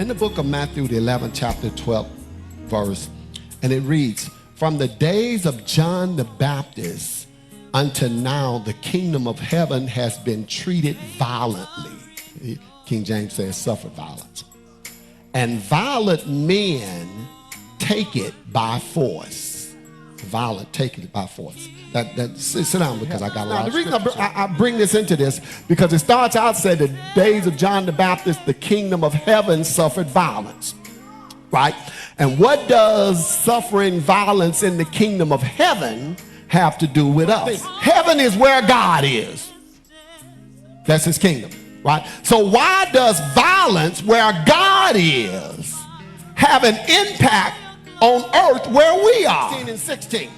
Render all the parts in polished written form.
in the book of Matthew, the 11th chapter, 12th verse, and it reads, from the days of John the Baptist until now, the kingdom of heaven has been treated violently. King James says suffered violence. And violent men take it by force. Violent take it by force. Sit down because I got a lot of scripture. The reason I bring this into this, because it starts out saying the days of John the Baptist, the kingdom of heaven suffered violence. Right? And what does suffering violence in the kingdom of heaven have to do with us? Heaven is where God is. That's his kingdom. Right? So why does violence where God is have an impact on earth where we are? 16 and 16.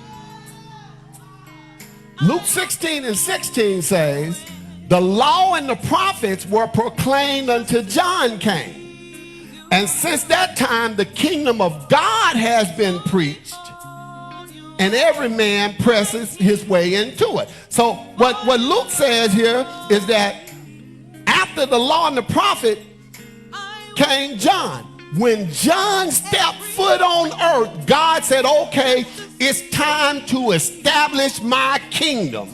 Luke 16 and 16 says, the law and the prophets were proclaimed until John came. And since that time, the kingdom of God has been preached, and every man presses his way into it. So what Luke says here is that after the law and the prophet came John. When John stepped foot on earth, God said, okay, it's time to establish my kingdom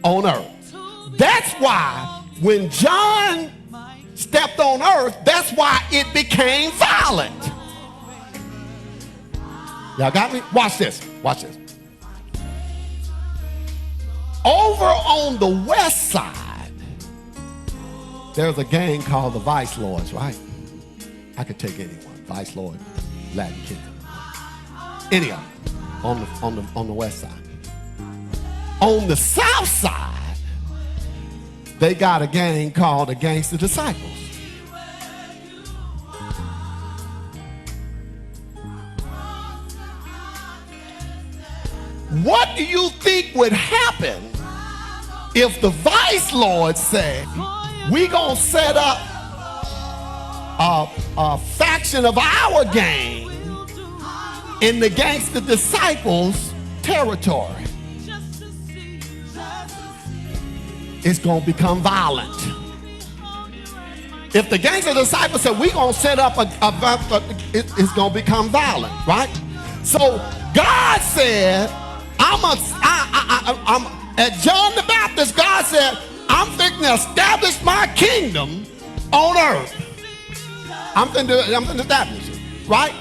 on earth. That's why when John stepped on earth, that's why it became violent. Y'all got me? Watch this. Watch this. Over on the west side, there's a gang called the Vice Lords, right? I could take anyone. Vice Lord, Latin Kingdom. Any of them on the west side. On the south side, they got a gang called the Gangster Disciples. What do you think would happen if the Vice Lord said, we gonna set up a faction of our gang in the Gangster Disciples territory? It's going to become violent. If the Gangster Disciples said, we're going to set up it's going to become violent, right? So God said, at John the Baptist, God said, I'm fixing to establish my kingdom on earth. I'm going to establish it, right?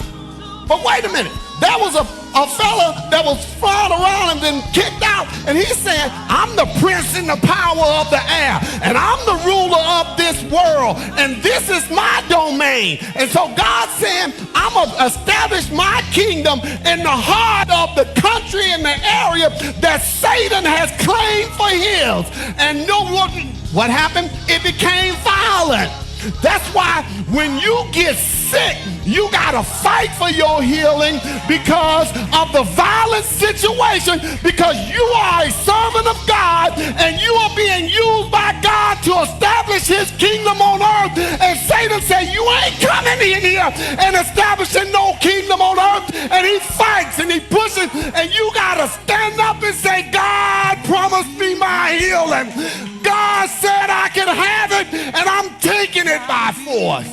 But wait a minute. There was a fella that was flying around and then kicked out, and he said, I'm the prince in the power of the air, and I'm the ruler of this world, and this is my domain. And so God said, I'm going to establish my kingdom in the heart of the country and the area that Satan has claimed for his. And know what happened? It became violent. That's why when you get sick, you gotta fight for your healing because of the violent situation, because you are a servant of God and you are being used by God to establish his kingdom on earth. And Satan said, you ain't coming in here and establishing no kingdom on earth. And he fights and he pushes, and you gotta stand up and say, God promised me my healing. God said I can have it, and I'm taking it by force.